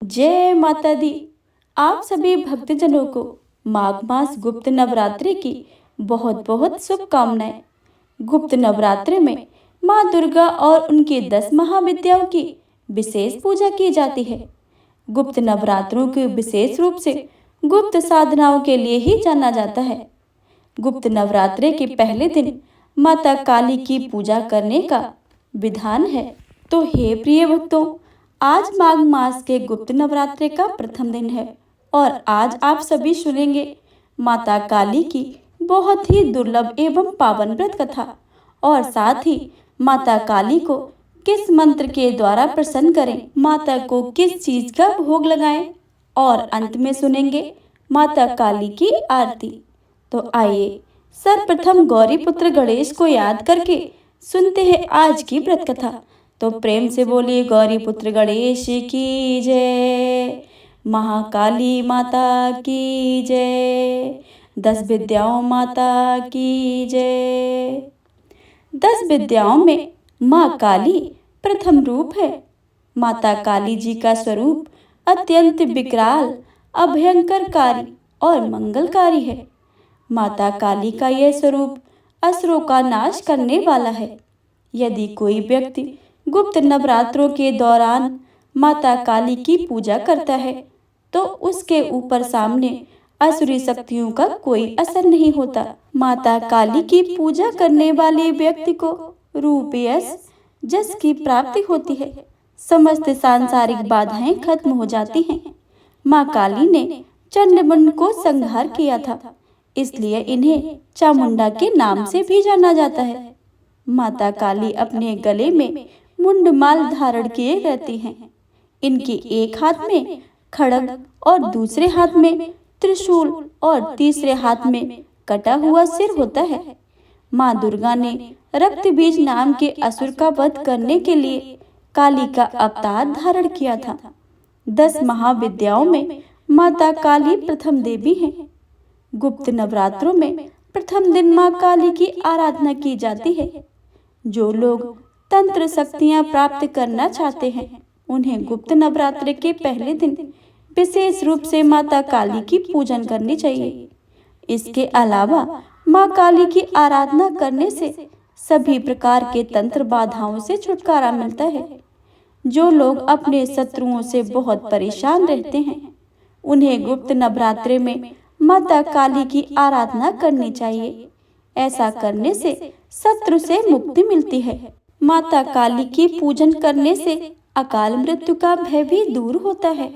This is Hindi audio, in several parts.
जय माता दी। आप सभी भक्तजनों को माघ मास गुप्त नवरात्रि की बहुत बहुत शुभकामनाएं। गुप्त नवरात्रि में माँ दुर्गा और उनकी 10 महाविद्याओं की विशेष पूजा की जाती है। गुप्त नवरात्रों को विशेष रूप से गुप्त साधनाओं के लिए ही जाना जाता है। गुप्त नवरात्रि के पहले दिन माता काली की पूजा करने का विधान है। तो हे प्रिय भक्तों, आज माघ मास के गुप्त नवरात्रि का प्रथम दिन है और आज आप सभी सुनेंगे माता काली की बहुत ही दुर्लभ एवं पावन व्रत कथा और साथ ही माता काली को किस मंत्र के द्वारा प्रसन्न करें, माता को किस चीज का भोग लगाएं और अंत में सुनेंगे माता काली की आरती। तो आइए सर्वप्रथम गौरी पुत्र गणेश को याद करके सुनते हैं आज की व्रत कथा। तो प्रेम से बोलिए गौरी पुत्र गणेश की जय, महाकाली माता की जय, 10 विद्याओं माता की जय। 10 विद्याओं में माँ काली प्रथम रूप है। माता काली जी का स्वरूप अत्यंत विकराल, अभयंकरकारी और मंगलकारी है। माता काली का यह स्वरूप असुरों का नाश करने वाला है। यदि कोई व्यक्ति गुप्त नवरात्रों के दौरान माता काली की पूजा करता है तो उसके ऊपर सामने असुरी शक्तियों का कोई असर नहीं होता। माता काली की पूजा करने वाले व्यक्ति को रूप यश जस की प्राप्ति होती है। समस्त सांसारिक बाधाएं खत्म हो जाती हैं। माँ काली ने चंडमुंड को संहार किया था, इसलिए इन्हें चामुंडा के नाम से भी जाना जाता है। माता काली अपने गले में मुंडमाल धारण किए रहती हैं। इनकी एक हाथ में खड्ग और दूसरे हाथ में त्रिशूल और तीसरे हाथ में कटा हुआ सिर होता है। माँ दुर्गा ने रक्त बीज नाम के असुर का वध करने के लिए काली का अवतार धारण किया था। 10 महाविद्याओं में माता काली प्रथम देवी हैं। गुप्त नवरात्रों में प्रथम दिन माँ काली की आराधना की जाती है। जो लोग तंत्र शक्तियाँ प्राप्त करना चाहते हैं उन्हें गुप्त नवरात्रि के पहले दिन विशेष रूप से माता काली की पूजन करनी चाहिए। इसके अलावा माँ काली की आराधना करने से सभी प्रकार के तंत्र बाधाओं से छुटकारा मिलता है। जो लोग अपने शत्रुओं से बहुत परेशान रहते हैं उन्हें गुप्त नवरात्रि में माता काली की आराधना करनी चाहिए। ऐसा करने से शत्रु से मुक्ति मिलती है। माता काली की पूजन करने से अकाल मृत्यु का भय भी दूर होता है।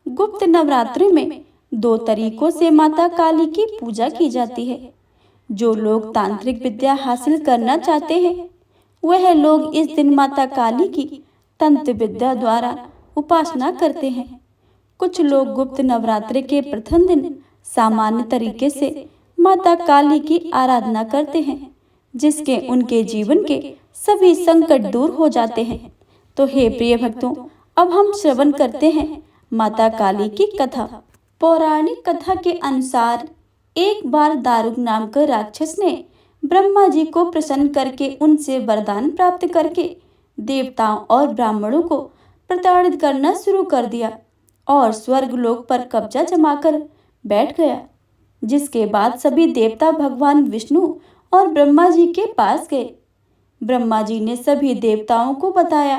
गुप्त नवरात्रि में 2 तरीकों से माता काली की पूजा की जाती है। जो लोग तांत्रिक विद्या हासिल करना चाहते हैं वह लोग इस दिन माता काली की तंत्र विद्या द्वारा उपासना करते हैं। कुछ लोग गुप्त नवरात्रि के प्रथम दिन सामान्य तरीके से माता काली की आराधना करते हैं, जिसके उनके जीवन के सभी संकट दूर हो जाते हैं। तो हे प्रिय भक्तों, अब हम श्रवण करते हैं माता काली की कथा। पौराणिक कथा के अनुसार एक बार दारुक नाम का राक्षस ने ब्रह्मा जी को प्रसन्न करके उनसे वरदान प्राप्त करके देवताओं और ब्राह्मणों को प्रताड़ित करना शुरू कर दिया और स्वर्ग लोक पर कब्जा जमाकर बैठ गया। जिसके बाद सभी देवता भगवान विष्णु और ब्रह्मा जी के पास गए। ब्रह्मा जी ने सभी देवताओं को बताया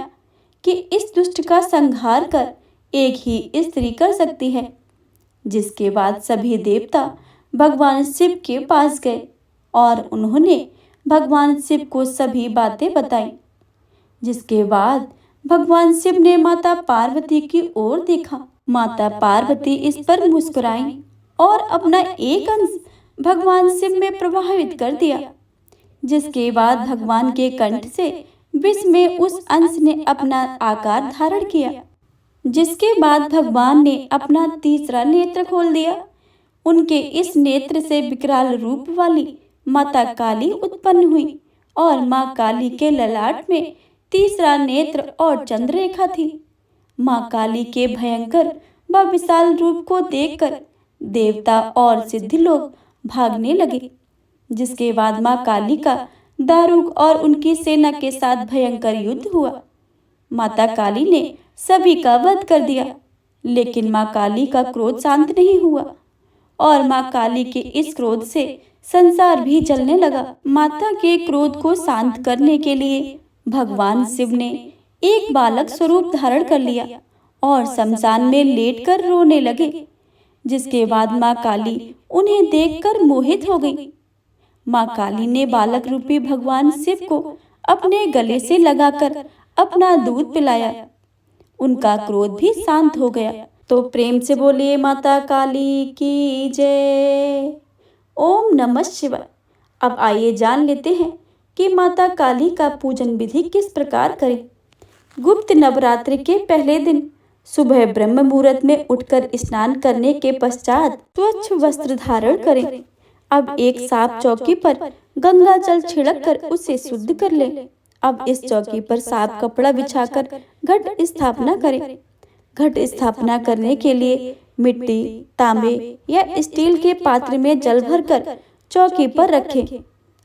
कि इस दुष्ट का संहार कर एक ही स्त्री कर सकती है। जिसके बाद सभी देवता भगवान शिव के पास गए और उन्होंने भगवान शिव को सभी बातें बताई। जिसके बाद भगवान शिव ने माता पार्वती की ओर देखा। माता पार्वती इस पर मुस्कुराई और अपना एक अंश भगवान शिव में प्रवाहित कर दिया। जिसके बाद भगवान के कंठ से विष में उस अंश ने अपना आकार धारण किया। जिसके बाद भगवान ने अपना तीसरा नेत्र खोल दिया। उनके इस नेत्र से विकराल रूप वाली माता काली उत्पन्न हुई और माँ काली के ललाट में तीसरा नेत्र और चंद्ररेखा थी। माँ काली के भयंकर व विशाल रूप को देखकर देवता और सिद्ध लोग भागने लगे। जिसके बाद माँ काली का दारुक और उनकी सेना के साथ भयंकर युद्ध हुआ। माता काली ने सभी का वध कर दिया। लेकिन माँ काली का क्रोध शांत नहीं हुआ और माँ काली के इस क्रोध से संसार भी जलने लगा। माता के क्रोध को शांत करने के लिए भगवान शिव ने एक बालक स्वरूप धारण कर लिया और शमशान में लेटकर रोने लगे, जिसके बाद माँ काली उन्हें देखकर मोहित हो गई। माँ काली ने बालक रूपी भगवान शिव को अपने गले से लगाकर अपना दूध पिलाया। उनका क्रोध भी शांत हो गया। तो प्रेम से बोलिए माता काली की जय। ओम नमः शिवाय। अब आइए जान लेते हैं कि माता काली का पूजन विधि किस प्रकार करें। गुप्त नवरात्रि के पहले दिन सुबह ब्रह्म मुहूर्त में उठकर स्नान करने के पश्चात स्वच्छ वस्त्र धारण करें। अब एक साफ चौकी पर गंगा जल छिड़क कर उसे शुद्ध कर लें। अब इस चौकी पर साफ कपड़ा बिछाकर घट स्थापना करें। घट स्थापना करने के लिए मिट्टी, तांबे या स्टील के पात्र में जल भरकर चौकी पर रखें।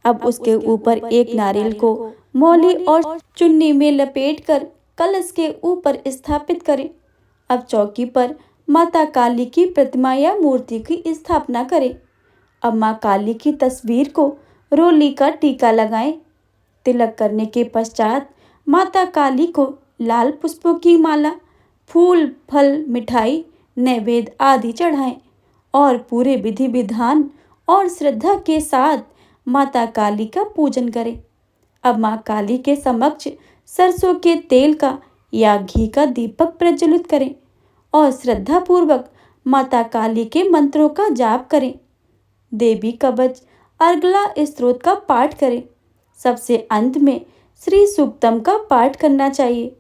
अब उसके ऊपर एक नारियल को मौली और चुन्नी में लपेटकर कलश के ऊपर स्थापित करें। अब चौकी पर माता काली की प्रतिमा या मूर्ति की स्थापना करें। अब माँ काली की तस्वीर को रोली का टीका लगाएं। तिलक करने के पश्चात माता काली को लाल पुष्पों की माला, फूल, फल, मिठाई, नैवेद्य आदि चढ़ाएं और पूरे विधि विधान और श्रद्धा के साथ माता काली का पूजन करें। अब माँ काली के समक्ष सरसों के तेल का या घी का दीपक प्रज्वलित करें और श्रद्धा पूर्वक माता काली के मंत्रों का जाप करें। देवी कवच, अर्गला स्तोत्र का पाठ करें। सबसे अंत में श्री सूक्तम का पाठ करना चाहिए।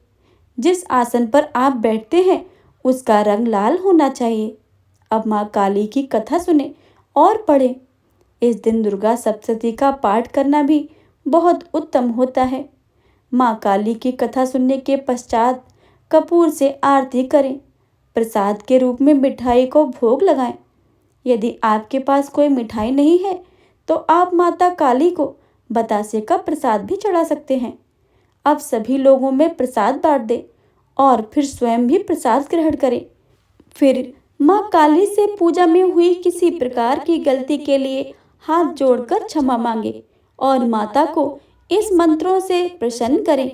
जिस आसन पर आप बैठते हैं उसका रंग लाल होना चाहिए। अब माँ काली की कथा सुने और पढ़ें। इस दिन दुर्गा सप्तशती का पाठ करना भी बहुत उत्तम होता है। माँ काली की कथा सुनने के पश्चात कपूर से आरती करें। प्रसाद के रूप में मिठाई को भोग लगाएं। यदि आपके पास कोई मिठाई नहीं है तो आप माता काली को बतासे का प्रसाद भी चढ़ा सकते हैं। अब सभी लोगों में प्रसाद बांट दें और फिर स्वयं भी प्रसाद ग्रहण करें। फिर माँ काली से पूजा में हुई किसी प्रकार की गलती के लिए हाथ जोड़कर क्षमा मांगे और माता को इस मंत्रों से प्रसन्न करें।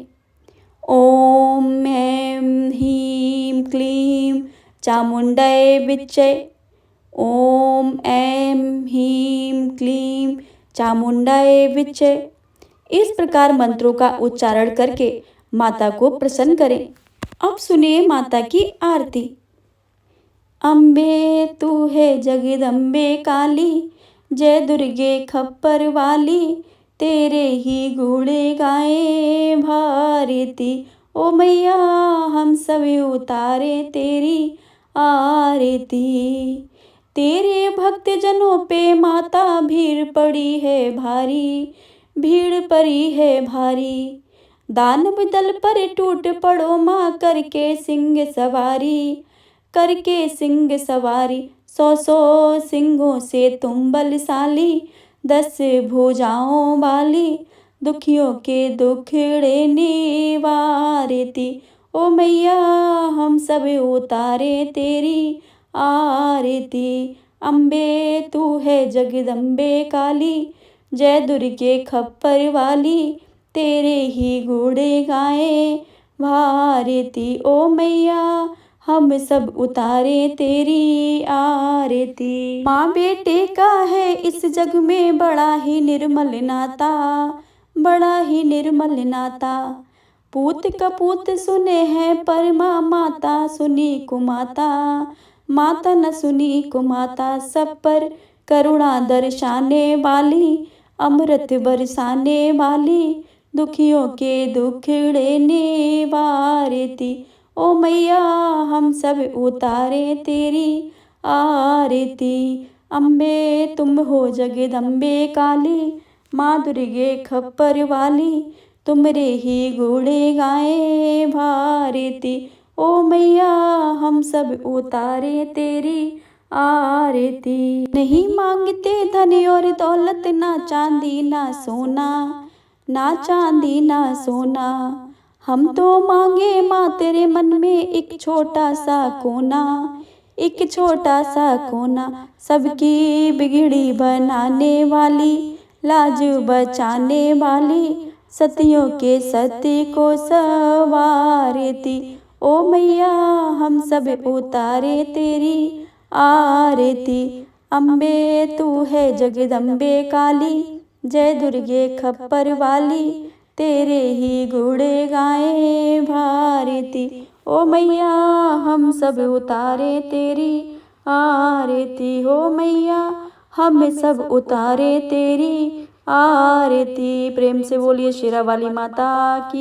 ओम ऐं ह्रीं क्लीं चामुंडाय विच्चे। ओम ऐं ह्रीं क्लीं चामुंडाय विच्चे। इस प्रकार मंत्रों का उच्चारण करके माता को प्रसन्न करें। अब सुनिए माता की आरती। अम्बे तू है जगदम्बे काली, जय दुर्गे खप्पर वाली, तेरे ही गुण गाए भारती। ओ मैया हम सब उतारे तेरी आरती। तेरे भक्त जनों पे माता भीड़ पड़ी है भारी, भीड़ पड़ी है भारी। दानव दल पर टूट पड़ो माँ, करके सिंह सवारी, करके सिंह सवारी। 100 सिंहों से तुम बलशाली, 10 भुजाओं वाली, दुखियों के दुखड़े निवारती। ओ मैया हम सब उतारे तेरी आरती। अम्बे तू है जगदम्बे काली, जय दुर्गे खप्पर वाली, तेरे ही गुण गाए भारती। ओ मैया हम सब उतारे तेरी आरती। माँ बेटे का है इस जग में बड़ा ही निर्मल नाता, बड़ा ही निर्मल नाता। पूत कपूत सुने हैं पर माँ माता सुनी कुमाता, माता न सुनी कुमाता। सब पर करुणा दर्शाने वाली, अमृत बरसाने वाली, दुखियों के दुखड़े निवारती। ओ मैया हम सब उतारे तेरी आरती। अम्बे तुम हो जगदम्बे काली, माँ दुर्गे खप्पर वाली, तुमरे ही गुण गाए भारती। ओ मैया हम सब उतारे तेरी आरती। नहीं मांगते धन और दौलत, ना चांदी ना सोना, ना चांदी ना सोना। हम तो मांगे माँ तेरे मन में एक छोटा सा कोना, एक छोटा सा कोना, सबकी बिगड़ी बनाने वाली, लाज बचाने वाली, सतियों के सती को सवारती। ओ मैया हम सब उतारे तेरी आरती। अम्बे तू है जगदम्बे काली, जय दुर्गे खप्पर वाली, तेरे ही गुण गाए भारती। ओ मैया हम सब उतारे तेरी आरती, हो मैया हम सब उतारे तेरी आरती। प्रेम से बोलिए शेरा वाली माता की।